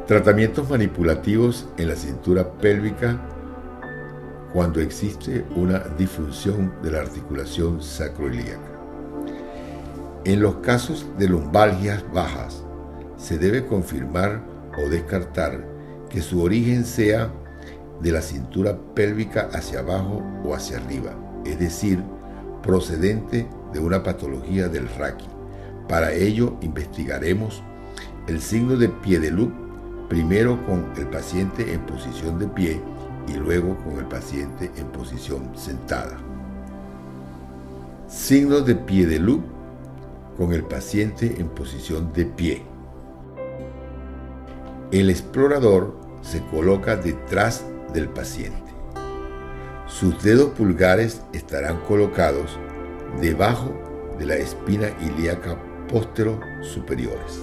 Tratamientos manipulativos en la cintura pélvica cuando existe una disfunción de la articulación sacroiliaca. En los casos de lumbalgias bajas, se debe confirmar o descartar que su origen sea de la cintura pélvica hacia abajo o hacia arriba, es decir, procedente de una patología del Raki. Para ello investigaremos el signo de Pied-de-Loup, primero con el paciente en posición de pie y luego con el paciente en posición sentada. Signos de Pied-de-Loup con el paciente en posición de pie. El explorador se coloca detrás del paciente. Sus dedos pulgares estarán colocados debajo de la espina ilíaca póstero superiores.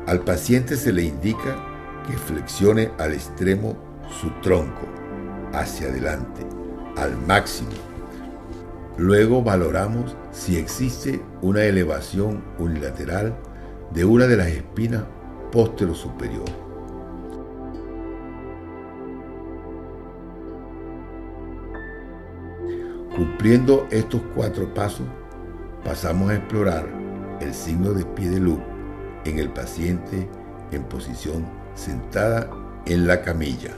Al paciente se le indica que flexione al extremo su tronco hacia adelante, al máximo. Luego valoramos si existe una elevación unilateral de una de las espinas póstero superior. Cumpliendo estos 4 pasos, pasamos a explorar el signo de Pied-de-Loup en el paciente en posición sentada en la camilla.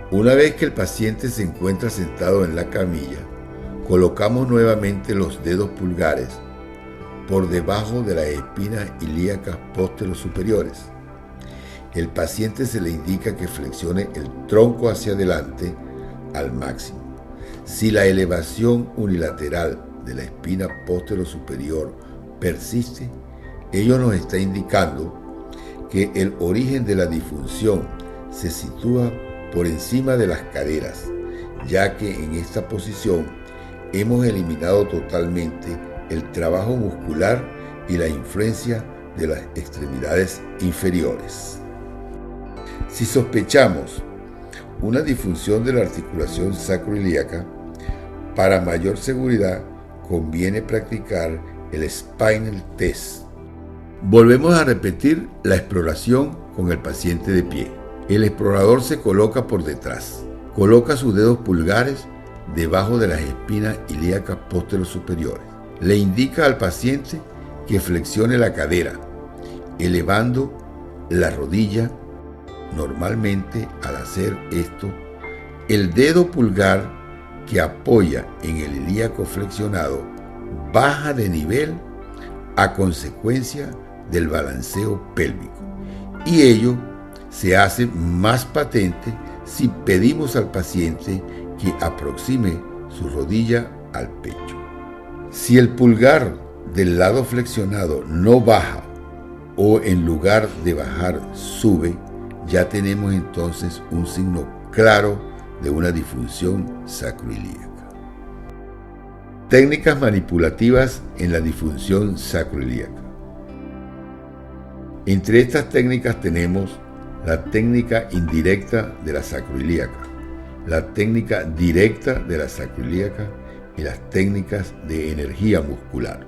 Una vez que el paciente se encuentra sentado en la camilla, colocamos nuevamente los dedos pulgares por debajo de las espinas ilíacas póstero superiores. El paciente se le indica que flexione el tronco hacia adelante al máximo. Si la elevación unilateral de la espina póstero superior persiste, ello nos está indicando que el origen de la disfunción se sitúa por encima de las caderas, ya que en esta posición hemos eliminado totalmente el trabajo muscular y la influencia de las extremidades inferiores. Si sospechamos una disfunción de la articulación sacroiliaca, para mayor seguridad conviene practicar el Spinal Test. Volvemos a repetir la exploración con el paciente de pie. El explorador se coloca por detrás. Coloca sus dedos pulgares debajo de las espinas ilíacas póstero superiores. Le indica al paciente que flexione la cadera, elevando la rodilla. Normalmente, al hacer esto, el dedo pulgar que apoya en el ilíaco flexionado baja de nivel a consecuencia del balanceo pélvico, y ello se hace más patente si pedimos al paciente que aproxime su rodilla al pecho. Si el pulgar del lado flexionado no baja o en lugar de bajar sube, ya tenemos entonces un signo claro de una disfunción sacroiliaca. Técnicas manipulativas en la disfunción sacroiliaca. Entre estas técnicas tenemos la técnica indirecta de la sacroiliaca, la técnica directa de la sacroiliaca y las técnicas de energía muscular.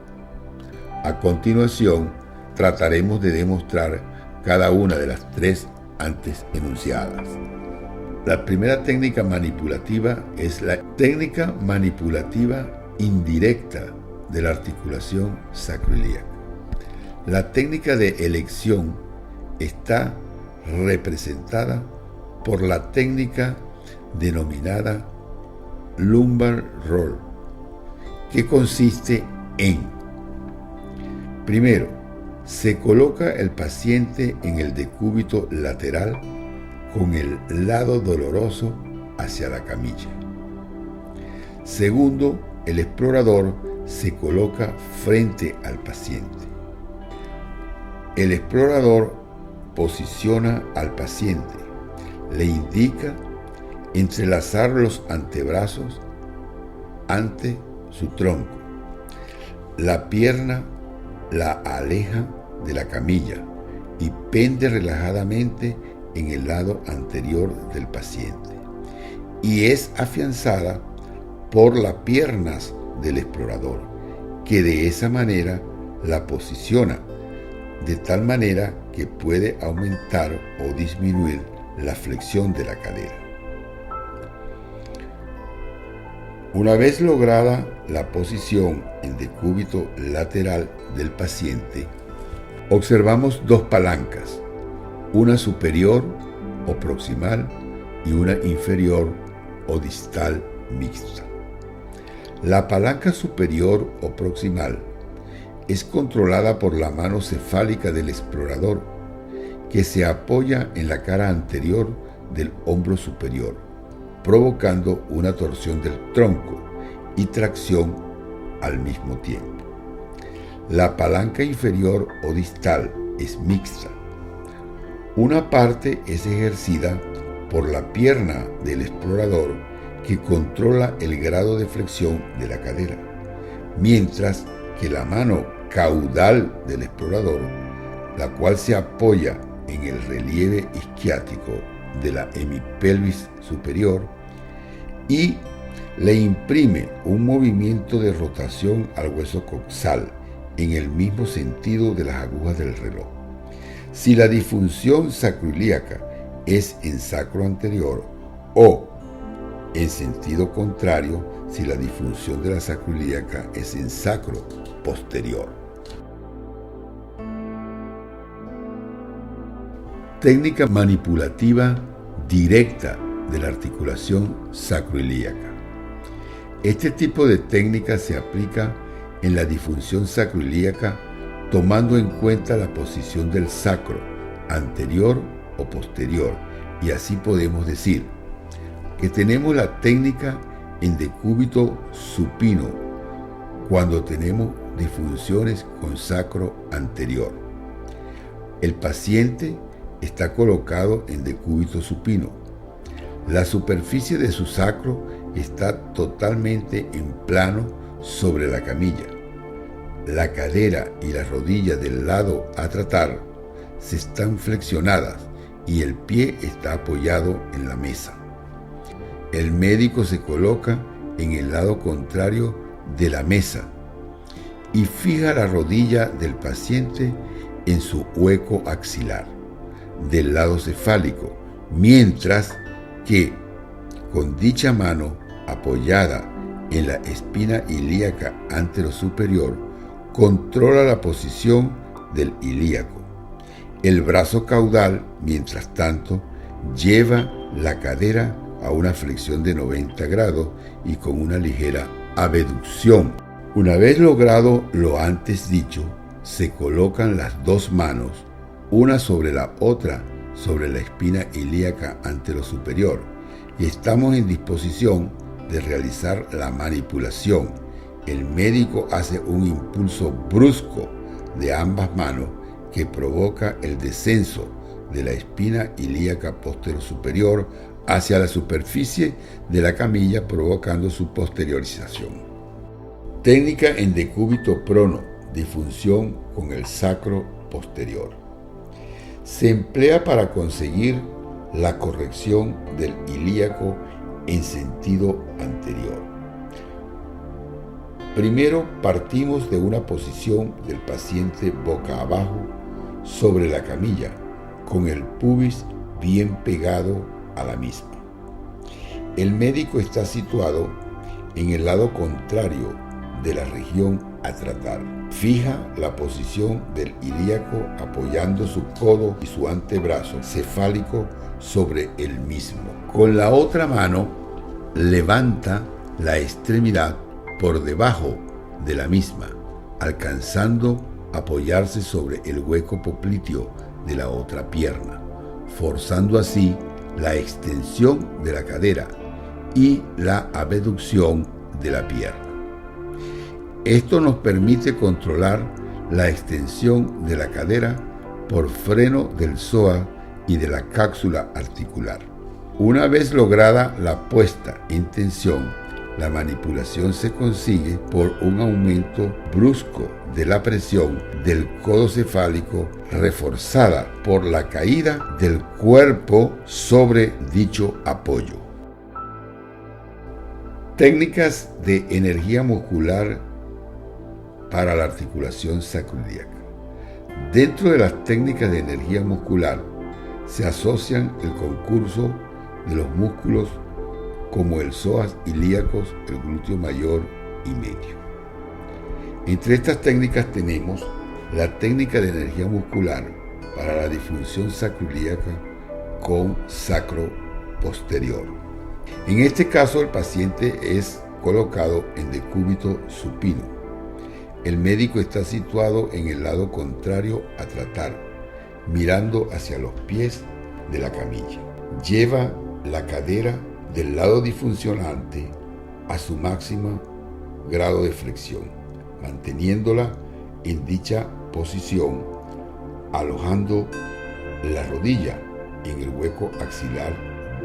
A continuación, trataremos de demostrar cada una de las 3 antes enunciadas. La primera técnica manipulativa es la técnica manipulativa indirecta de la articulación sacroiliaca. La técnica de elección está representada por la técnica denominada lumbar roll, que consiste en: primero, se coloca el paciente en el decúbito lateral con el lado doloroso hacia la camilla. Segundo, el explorador se coloca frente al paciente. El explorador posiciona al paciente, le indica entrelazar los antebrazos ante su tronco. La pierna la aleja de la camilla y pende relajadamente en el lado anterior del paciente y es afianzada por las piernas del explorador, que de esa manera la posiciona de tal manera que puede aumentar o disminuir la flexión de la cadera. Una vez lograda la posición en decúbito lateral del paciente, observamos dos palancas, una superior o proximal y una inferior o distal mixta. La palanca superior o proximal es controlada por la mano cefálica del explorador, que se apoya en la cara anterior del hombro superior, provocando una torsión del tronco y tracción al mismo tiempo. La palanca inferior o distal es mixta. Una parte es ejercida por la pierna del explorador, que controla el grado de flexión de la cadera, mientras que la mano caudal del explorador, la cual se apoya en el relieve isquiático de la hemipelvis superior y le imprime un movimiento de rotación al hueso coxal en el mismo sentido de las agujas del reloj. Si la disfunción sacroiliaca es en sacro anterior o en sentido contrario, si la disfunción de la sacroiliaca es en sacro posterior. Técnica manipulativa directa de la articulación sacroiliaca. Este tipo de técnica se aplica en la disfunción sacroiliaca tomando en cuenta la posición del sacro anterior o posterior, y así podemos decir que tenemos la técnica en decúbito supino cuando tenemos disfunciones con sacro anterior. El paciente está colocado en decúbito supino. La superficie de su sacro está totalmente en plano sobre la camilla. La cadera y la rodilla del lado a tratar se están flexionadas y el pie está apoyado en la mesa. El médico se coloca en el lado contrario de la mesa y fija la rodilla del paciente en su hueco axilar del lado cefálico, mientras que con dicha mano apoyada en la espina ilíaca anterosuperior controla la posición del ilíaco. El brazo caudal, mientras tanto, lleva la cadera a una flexión de 90 grados y con una ligera abducción. Una vez logrado lo antes dicho, se colocan las dos manos, una sobre la otra, sobre la espina ilíaca anterosuperior, y estamos en disposición de realizar la manipulación. El médico hace un impulso brusco de ambas manos que provoca el descenso de la espina ilíaca posterosuperior hacia la superficie de la camilla, provocando su posteriorización. Técnica en decúbito prono, disfunción con el sacro posterior. Se emplea para conseguir la corrección del ilíaco en sentido anterior. Primero partimos de una posición del paciente boca abajo sobre la camilla, con el pubis bien pegado a la misma. El médico está situado en el lado contrario de la región a tratar. Fija la posición del ilíaco apoyando su codo y su antebrazo cefálico sobre el mismo. Con la otra mano levanta la extremidad por debajo de la misma, alcanzando apoyarse sobre el hueco popliteo de la otra pierna, forzando así la extensión de la cadera y la abducción de la pierna. Esto nos permite controlar la extensión de la cadera por freno del psoas y de la cápsula articular. Una vez lograda la puesta en tensión, la manipulación se consigue por un aumento brusco de la presión del codo cefálico, reforzada por la caída del cuerpo sobre dicho apoyo. Técnicas de energía muscular para la articulación sacroiliaca. Dentro de las técnicas de energía muscular se asocian el concurso de los músculos como el psoas ilíacos, el glúteo mayor y medio. Entre estas técnicas tenemos la técnica de energía muscular para la disfunción sacroiliaca con sacro posterior. En este caso, el paciente es colocado en decúbito supino. El médico está situado en el lado contrario a tratar, mirando hacia los pies de la camilla. Lleva la cadera del lado disfuncionante a su máximo grado de flexión, manteniéndola en dicha posición, alojando la rodilla en el hueco axilar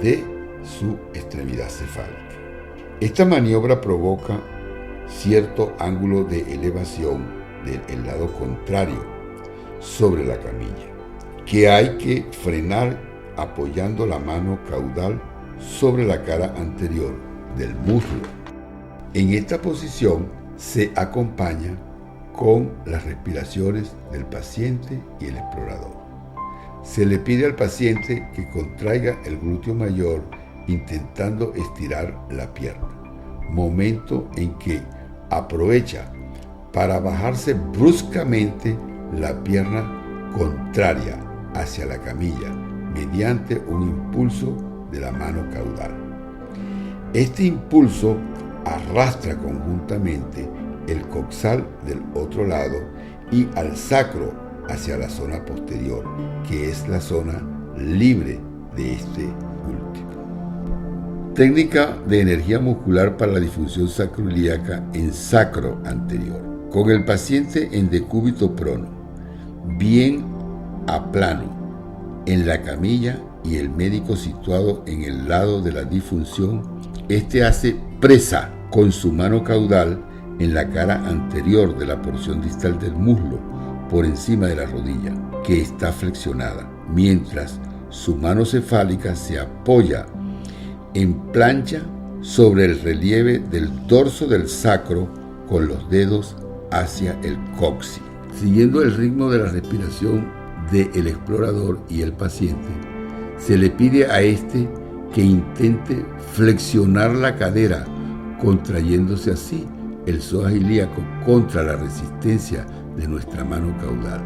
de su extremidad cefálica. Esta maniobra provoca cierto ángulo de elevación del lado contrario sobre la camilla, que hay que frenar apoyando la mano caudal sobre la cara anterior del muslo. En esta posición se acompaña con las respiraciones del paciente y el explorador. Se le pide al paciente que contraiga el glúteo mayor intentando estirar la pierna, momento en que aprovecha para bajarse bruscamente la pierna contraria hacia la camilla mediante un impulso de la mano caudal. Este impulso arrastra conjuntamente el coxal del otro lado y al sacro hacia la zona posterior, que es la zona libre de este último. Técnica de energía muscular para la disfunción sacroiliaca en sacro anterior. Con el paciente en decúbito prono, bien a plano, en la camilla y el médico situado en el lado de la disfunción, este hace presa con su mano caudal en la cara anterior de la porción distal del muslo, por encima de la rodilla, que está flexionada, mientras su mano cefálica se apoya en plancha sobre el relieve del dorso del sacro con los dedos hacia el coxis. Siguiendo el ritmo de la respiración del explorador y el paciente, se le pide a este que intente flexionar la cadera, contrayéndose así el psoas ilíaco contra la resistencia de nuestra mano caudal,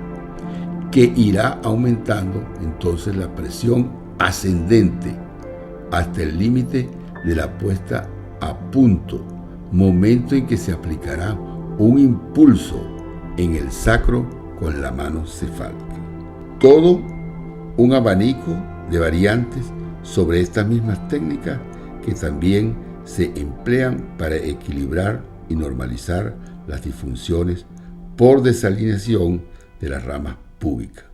que irá aumentando entonces la presión ascendente hasta el límite de la puesta a punto, momento en que se aplicará un impulso en el sacro con la mano cefálica. Todo un abanico de variantes sobre estas mismas técnicas que también se emplean para equilibrar y normalizar las disfunciones por desalineación de las ramas púbicas.